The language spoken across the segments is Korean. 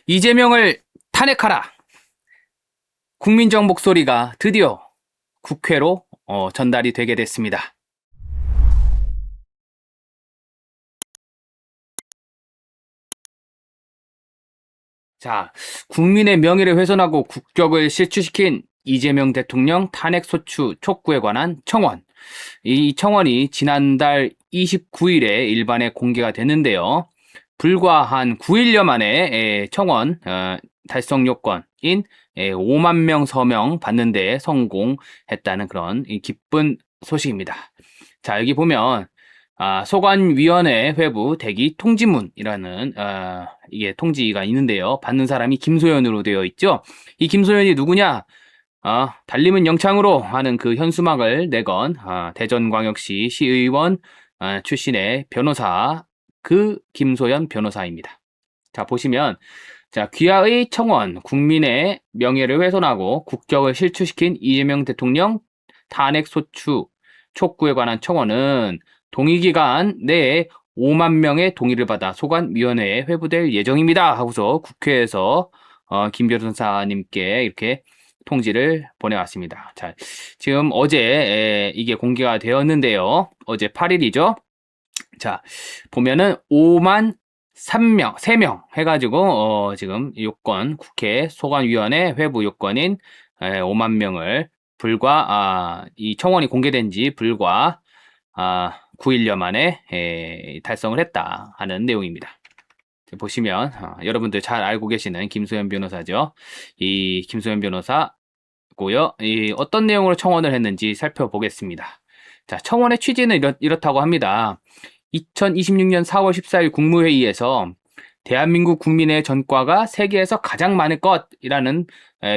이재명을 탄핵하라. 국민적 목소리가 드디어 국회로 전달이 되게 됐습니다. 자, 국민의 명예를 훼손하고 국격을 실추시킨 이재명 대통령 탄핵소추 촉구에 관한 청원. 이 청원이 지난달 29일에 일반에 공개가 됐는데요. 불과 한 9일여 만에 청원 달성 요건인 5만 명 서명 받는 데 성공했다는 그런 기쁜 소식입니다. 자, 여기 보면 소관위원회 회부 대기 통지문이라는 이게 통지가 있는데요. 받는 사람이 김소연으로 되어 있죠. 이 김소연이 누구냐? 달림은 영창으로 하는 그 현수막을 내건 대전광역시 시의원 출신의 변호사, 그 김소연 변호사입니다. 자, 보시면 자, 귀하의 청원, 국민의 명예를 훼손하고 국격을 실추시킨 이재명 대통령 탄핵소추 촉구에 관한 청원은 동의기간 내에 5만 명의 동의를 받아 소관위원회에 회부될 예정입니다 하고서 국회에서 김 변호사님께 이렇게 통지를 보내왔습니다. 자, 지금 어제 이게 공개가 되었는데요. 어제 8일이죠. 자, 보면은 5만 3명 해가지고 지금 요건 국회 소관위원회 회부 요건인 5만 명을 불과 이 청원이 공개된 지 불과 9일여 만에 달성을 했다 하는 내용입니다. 보시면 여러분들 잘 알고 계시는 김소연 변호사죠. 이 김소연 변호사고요. 이 어떤 내용으로 청원을 했는지 살펴보겠습니다. 자, 청원의 취지는 이렇다고 합니다. 2026년 4월 14일 국무회의에서 대한민국 국민의 전과가 세계에서 가장 많을 것이라는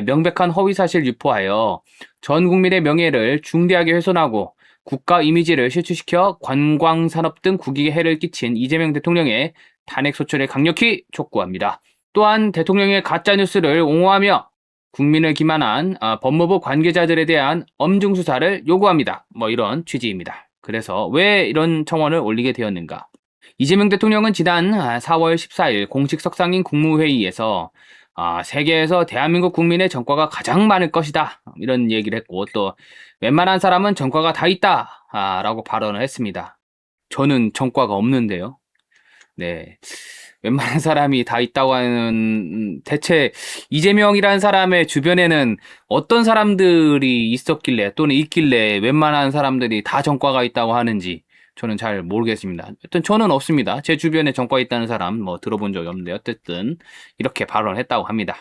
명백한 허위사실 유포하여 전 국민의 명예를 중대하게 훼손하고 국가 이미지를 실추시켜 관광산업 등 국익에 해를 끼친 이재명 대통령의 탄핵소추를 강력히 촉구합니다. 또한 대통령의 가짜뉴스를 옹호하며 국민을 기만한 법무부 관계자들에 대한 엄중 수사를 요구합니다. 뭐 이런 취지입니다. 그래서 왜 이런 청원을 올리게 되었는가? 이재명 대통령은 지난 4월 14일 공식 석상인 국무회의에서 세계에서 대한민국 국민의 전과가 가장 많을 것이다 이런 얘기를 했고, 또 웬만한 사람은 전과가 다 있다 라고 발언을 했습니다. 저는 전과가 없는데요. 네, 웬만한 사람이 다 있다고 하는, 대체 이재명이라는 사람의 주변에는 어떤 사람들이 있었길래 또는 있길래 웬만한 사람들이 다 전과가 있다고 하는지 저는 잘 모르겠습니다. 여튼 저는 없습니다. 제 주변에 전과 있다는 사람 뭐 들어본 적이 없는데 어쨌든 이렇게 발언했다고 합니다.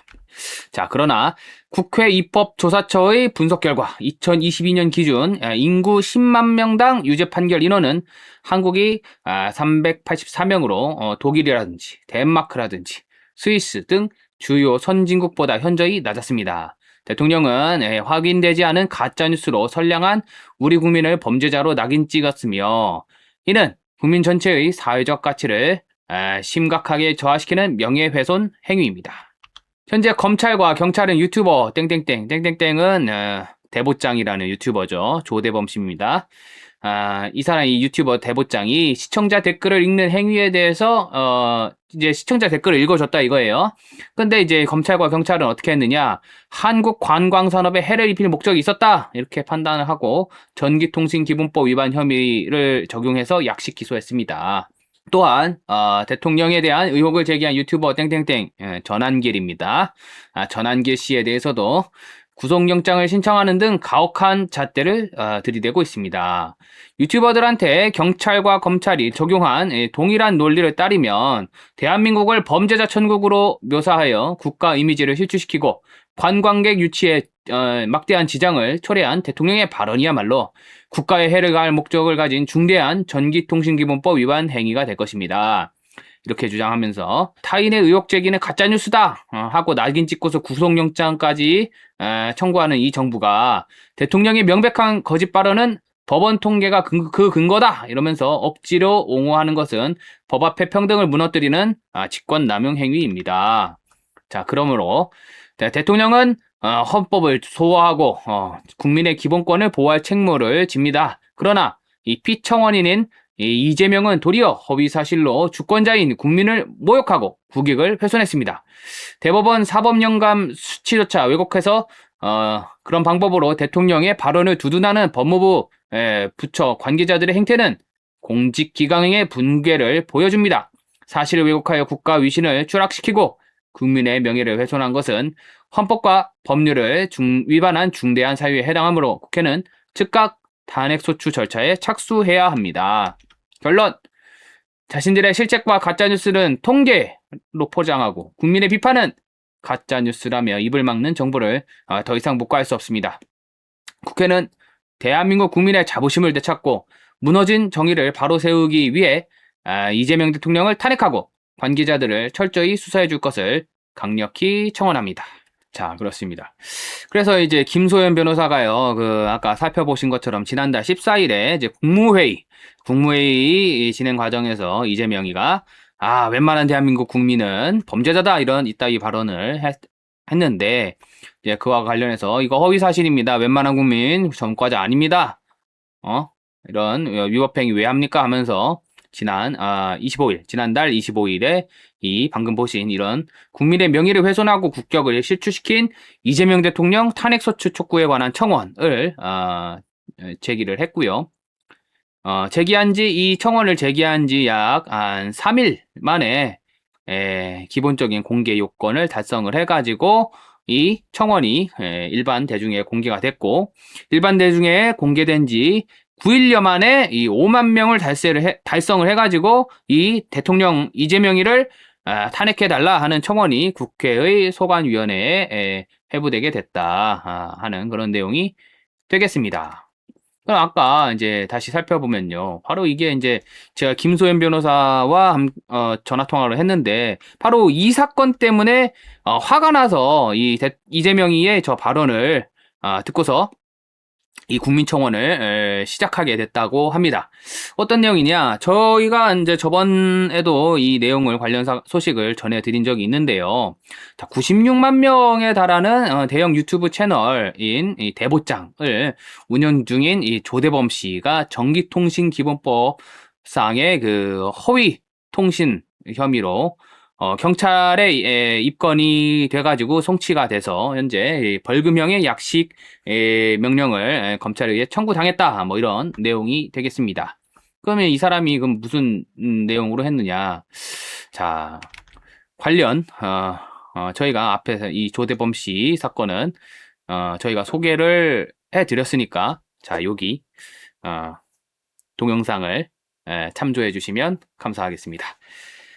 자, 그러나 국회 입법조사처의 분석 결과 2022년 기준 인구 10만 명당 유죄 판결 인원은 한국이 384명으로 독일이라든지 덴마크라든지 스위스 등 주요 선진국보다 현저히 낮았습니다. 대통령은 확인되지 않은 가짜뉴스로 선량한 우리 국민을 범죄자로 낙인 찍었으며, 이는 국민 전체의 사회적 가치를 심각하게 저하시키는 명예훼손 행위입니다. 현재 검찰과 경찰은 유튜버 땡땡땡은 대보장이라는 유튜버죠. 조대범 씨입니다. 이 사람, 이 유튜버 대보장이 시청자 댓글을 읽는 행위에 대해서 이제 시청자 댓글을 읽어줬다 이거예요. 근데 이제 검찰과 경찰은 어떻게 했느냐? 한국 관광산업에 해를 입힐 목적이 있었다 이렇게 판단을 하고 전기통신기본법 위반 혐의를 적용해서 약식 기소했습니다. 또한 대통령에 대한 의혹을 제기한 유튜버 땡땡땡 전한길입니다. 전한길 씨에 대해서도 구속영장을 신청하는 등 가혹한 잣대를 들이대고 있습니다. 유튜버들한테 경찰과 검찰이 적용한 동일한 논리를 따르면 대한민국을 범죄자 천국으로 묘사하여 국가 이미지를 실추시키고 관광객 유치에 막대한 지장을 초래한 대통령의 발언이야말로 국가에 해를 가할 목적을 가진 중대한 전기통신기본법 위반 행위가 될 것입니다. 이렇게 주장하면서 타인의 의혹 제기는 가짜뉴스다 하고 낙인 찍고서 구속영장까지 청구하는 이 정부가 대통령의 명백한 거짓 발언은 법원 통계가 그 근거다 이러면서 억지로 옹호하는 것은 법 앞에 평등을 무너뜨리는 직권남용 행위입니다. 자, 그러므로 대통령은 헌법을 소화하고 국민의 기본권을 보호할 책무를 집니다. 그러나 이 피청원인인 이재명은 도리어 허위 사실로 주권자인 국민을 모욕하고 국익을 훼손했습니다. 대법원 사법연감 수치조차 왜곡해서 그런 방법으로 대통령의 발언을 두둔하는 법무부 부처 관계자들의 행태는 공직기강의 붕괴를 보여줍니다. 사실을 왜곡하여 국가 위신을 추락시키고 국민의 명예를 훼손한 것은 헌법과 법률을 위반한 중대한 사유에 해당하므로 국회는 즉각 탄핵소추 절차에 착수해야 합니다. 결론, 자신들의 실책과 가짜뉴스는 통계로 포장하고 국민의 비판은 가짜뉴스라며 입을 막는 정부를 더 이상 묵과할 수 없습니다. 국회는 대한민국 국민의 자부심을 되찾고 무너진 정의를 바로 세우기 위해 이재명 대통령을 탄핵하고 관계자들을 철저히 수사해 줄 것을 강력히 청원합니다. 자, 그렇습니다. 그래서 이제 김소연 변호사가요, 아까 살펴보신 것처럼 지난달 14일에 이제 국무회의 진행 과정에서 이재명이가 웬만한 대한민국 국민은 범죄자다 이런 이따위 발언을 했는데 이제 그와 관련해서 이거 허위 사실입니다. 웬만한 국민 전과자 아닙니다. 이런 위법행위 왜 합니까? 하면서 지난달 25일에 이 방금 보신 이런 국민의 명예를 훼손하고 국격을 실추시킨 이재명 대통령 탄핵소추 촉구에 관한 청원을 제기를 했고요. 이 청원을 제기한 지 약 한 3일 만에 기본적인 공개 요건을 달성을 해가지고 이 청원이 일반 대중에 공개가 됐고, 일반 대중에 공개된 지 9일여 만에 이 5만 명을 달성을 해가지고 이 대통령 이재명이를 탄핵해달라 하는 청원이 국회의 소관위원회에 회부되게 됐다 하는 그런 내용이 되겠습니다. 그럼 아까 이제 다시 살펴보면요. 바로 이게 이제 제가 김소연 변호사와 전화 통화를 했는데 바로 이 사건 때문에 화가 나서 이재명이의 저 발언을 듣고서 이 국민청원을 시작하게 됐다고 합니다. 어떤 내용이냐? 저희가 이제 저번에도 이 내용을 관련 소식을 전해드린 적이 있는데요. 96만 명에 달하는 대형 유튜브 채널인 이 대보장을 운영 중인 이 조대범 씨가 전기통신기본법상의 허위 통신 혐의로 경찰에 입건이 돼가지고 송치가 돼서 현재 벌금형의 약식 명령을 검찰에 의해 청구당했다. 뭐 이런 내용이 되겠습니다. 그러면 이 사람이 그럼 무슨 내용으로 했느냐? 자, 관련 저희가 앞에서 이 조대범 씨 사건은 저희가 소개를 해드렸으니까 자 여기 동영상을 참조해 주시면 감사하겠습니다.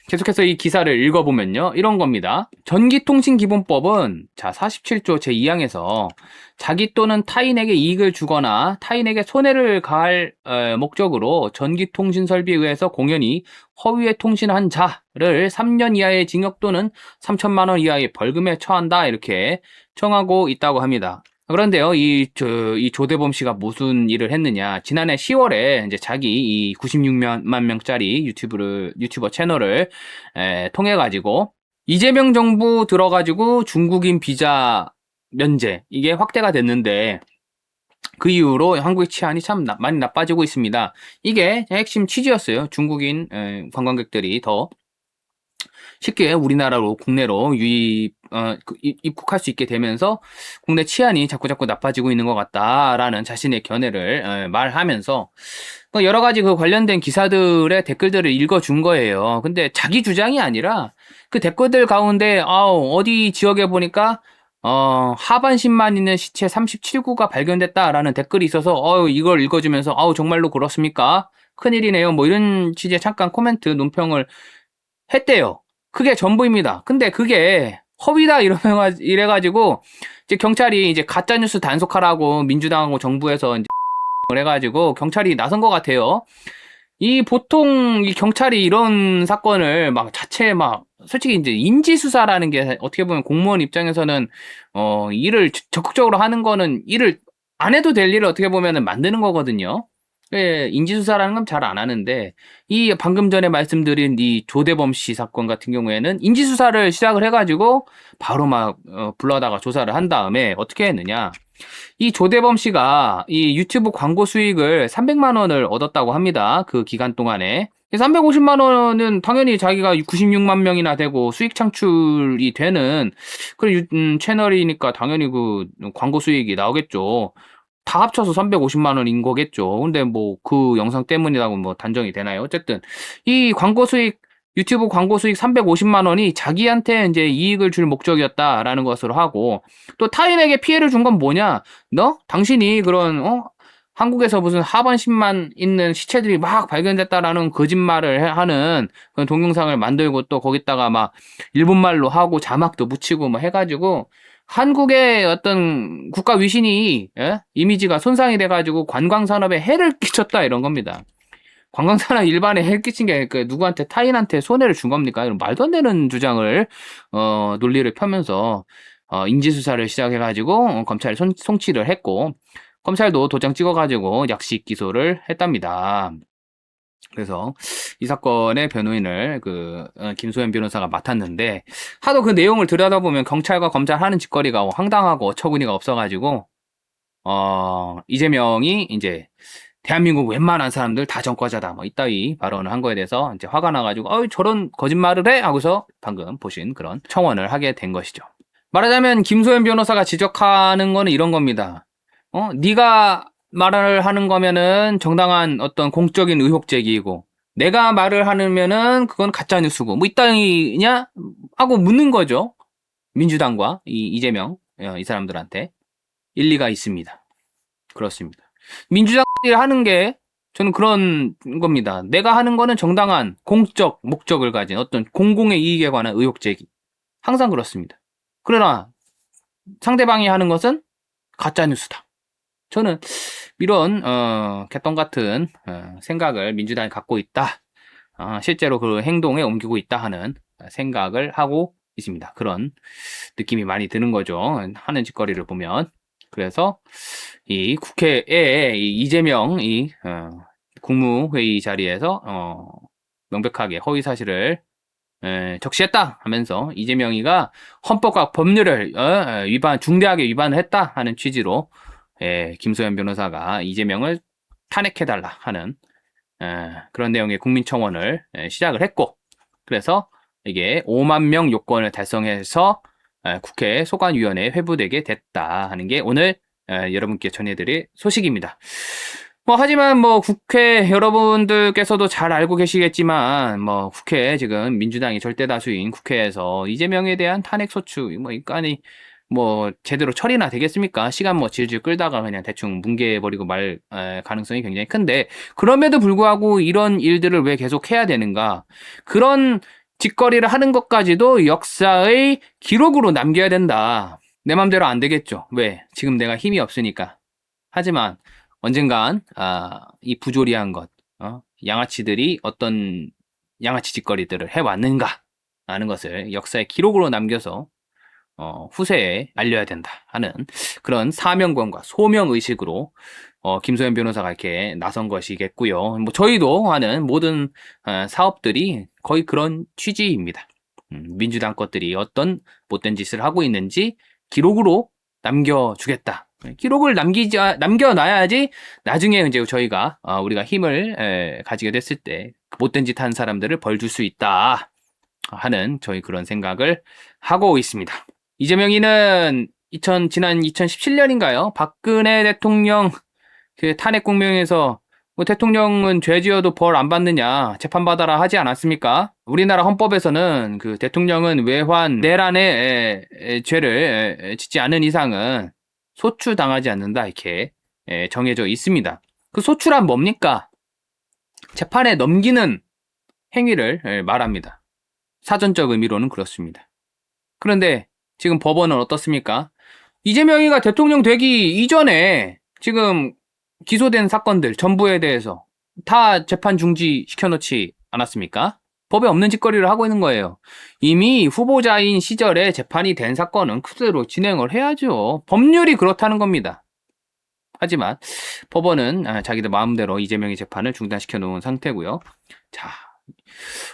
계속해서 이 기사를 읽어보면요. 이런 겁니다. 전기통신기본법은 47조 제2항에서 자기 또는 타인에게 이익을 주거나 타인에게 손해를 가할 목적으로 전기통신설비에 의해서 공연히 허위에 통신한 자를 3년 이하의 징역 또는 3천만 원 이하의 벌금에 처한다 이렇게 정하고 있다고 합니다. 그런데요, 이 조대범 씨가 무슨 일을 했느냐. 지난해 10월에 이제 자기 이 96만 명짜리 유튜버 채널을 통해가지고 이재명 정부 들어가지고 중국인 비자 면제, 이게 확대가 됐는데 그 이후로 한국의 치안이 참 많이 나빠지고 있습니다. 이게 핵심 취지였어요. 중국인 관광객들이 더 쉽게 우리나라로 국내로 입국할 수 있게 되면서 국내 치안이 자꾸 나빠지고 있는 것 같다라는 자신의 견해를 말하면서 여러 가지 그 관련된 기사들의 댓글들을 읽어준 거예요. 근데 자기 주장이 아니라 그 댓글들 가운데 어디 지역에 보니까 하반신만 있는 시체 37구가 발견됐다라는 댓글이 있어서 이걸 읽어주면서 정말로 그렇습니까? 큰일이네요. 뭐 이런 취지의 잠깐 코멘트 논평을 했대요. 그게 전부입니다. 근데 그게 허위다 이래가지고 이제 경찰이 이제 가짜뉴스 단속하라고 민주당하고 정부에서 이제 해가지고 경찰이 나선 것 같아요. 보통 이 경찰이 이런 사건을 솔직히 이제 인지수사라는 게 어떻게 보면 공무원 입장에서는 일을 적극적으로 하는 거는 일을 안 해도 될 일을 어떻게 보면은 만드는 거거든요. 인지수사라는 건 잘 안 하는데 이 방금 전에 말씀드린 이 조대범 씨 사건 같은 경우에는 인지수사를 시작을 해가지고 바로 불러다가 조사를 한 다음에 어떻게 했느냐. 이 조대범 씨가 이 유튜브 광고 수익을 300만 원을 얻었다고 합니다. 그 기간 동안에. 350만 원은 당연히 자기가 96만 명이나 되고 수익 창출이 되는 그런 채널이니까 당연히 그 광고 수익이 나오겠죠. 다 합쳐서 350만 원인 거겠죠. 근데 뭐 그 영상 때문이라고 뭐 단정이 되나요? 어쨌든 이 광고 수익 유튜브 광고 수익 350만 원이 자기한테 이제 이익을 줄 목적이었다라는 것으로 하고 또 타인에게 피해를 준 건 뭐냐? 당신이 그런 한국에서 무슨 하반신만 있는 시체들이 막 발견됐다라는 거짓말을 하는 그런 동영상을 만들고 또 거기다가 막 일본말로 하고 자막도 붙이고 뭐 해가지고 한국의 어떤 국가 위신이 이미지가 손상이 돼가지고 관광산업에 해를 끼쳤다 이런 겁니다. 관광산업 일반에 해를 끼친 게 누구한테 타인한테 손해를 준 겁니까? 이런 말도 안 되는 주장을 논리를 펴면서 인지수사를 시작해가지고 검찰에 송치를 했고 검찰도 도장 찍어가지고 약식 기소를 했답니다. 그래서 이 사건의 변호인을 김소연 변호사가 맡았는데 하도 그 내용을 들여다보면 경찰과 검찰 하는 짓거리가 황당하고 어처구니가 없어가지고 이재명이 이제 대한민국 웬만한 사람들 다 전과자다 뭐 이따위 발언을 한 거에 대해서 이제 화가 나가지고 저런 거짓말을 해 하고서 방금 보신 그런 청원을 하게 된 것이죠. 말하자면 김소연 변호사가 지적하는 거는 이런 겁니다. 네가 말을 하는 거면은 정당한 어떤 공적인 의혹 제기이고 내가 말을 하면은 그건 가짜 뉴스고 뭐 이따위냐 하고 묻는 거죠. 민주당과 이재명 이 사람들한테 일리가 있습니다. 그렇습니다. 민주당들이 하는 게 저는 그런 겁니다. 내가 하는 거는 정당한 공적 목적을 가진 어떤 공공의 이익에 관한 의혹 제기. 항상 그렇습니다. 그러나 상대방이 하는 것은 가짜 뉴스다. 저는 이런 개똥 같은 생각을 민주당이 갖고 있다. 실제로 그 행동에 옮기고 있다 하는 생각을 하고 있습니다. 그런 느낌이 많이 드는 거죠. 하는 짓거리를 보면. 그래서 이 국회에 이재명 국무회의 자리에서 명백하게 허위 사실을 적시했다 하면서 이재명이가 헌법과 법률을 중대하게 위반을 했다 하는 취지로 김소연 변호사가 이재명을 탄핵해달라 하는 그런 내용의 국민청원을 시작을 했고 그래서 이게 5만 명 요건을 달성해서 국회 소관위원회에 회부되게 됐다 하는 게 오늘 여러분께 전해드릴 소식입니다. 하지만 국회 여러분들께서도 잘 알고 계시겠지만 국회 지금 민주당이 절대 다수인 국회에서 이재명에 대한 탄핵 소추 인간이 제대로 처리나 되겠습니까? 시간 질질 끌다가 그냥 대충 뭉개버리고 말 가능성이 굉장히 큰데 그럼에도 불구하고 이런 일들을 왜 계속 해야 되는가? 그런 짓거리를 하는 것까지도 역사의 기록으로 남겨야 된다. 내 맘대로 안 되겠죠. 왜? 지금 내가 힘이 없으니까. 하지만 언젠간 이 부조리한 것, 양아치들이 어떤 양아치 짓거리들을 해왔는가 하는 것을 역사의 기록으로 남겨서 후세에 알려야 된다 하는 그런 사명감과 소명의식으로 김소연 변호사가 이렇게 나선 것이겠고요. 저희도 하는 모든 사업들이 거의 그런 취지입니다. 민주당 것들이 어떤 못된 짓을 하고 있는지 기록으로 남겨주겠다. 기록을 남겨놔야지 나중에 이제 저희가 우리가 힘을 가지게 됐을 때 못된 짓 한 사람들을 벌 줄 수 있다 하는 저희 그런 생각을 하고 있습니다. 이재명이는 지난 2017년인가요? 박근혜 대통령 그 탄핵 국면에서 대통령은 죄 지어도 벌 안 받느냐 재판받아라 하지 않았습니까? 우리나라 헌법에서는 그 대통령은 외환 내란의 죄를 짓지 않은 이상은 소추당하지 않는다 이렇게 정해져 있습니다. 그 소추란 뭡니까? 재판에 넘기는 행위를 말합니다. 사전적 의미로는 그렇습니다. 그런데 지금 법원은 어떻습니까? 이재명이가 대통령 되기 이전에 지금 기소된 사건들 전부에 대해서 다 재판 중지시켜놓지 않았습니까? 법에 없는 짓거리를 하고 있는 거예요. 이미 후보자인 시절에 재판이 된 사건은 그대로 진행을 해야죠. 법률이 그렇다는 겁니다. 하지만 법원은 자기들 마음대로 이재명의 재판을 중단시켜 놓은 상태고요. 자,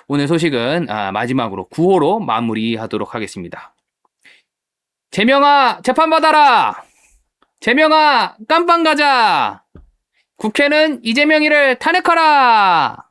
오늘 소식은 마지막으로 9호로 마무리하도록 하겠습니다. 재명아 재판받아라! 재명아, 깜빵 가자. 국회는 이재명이를 탄핵하라.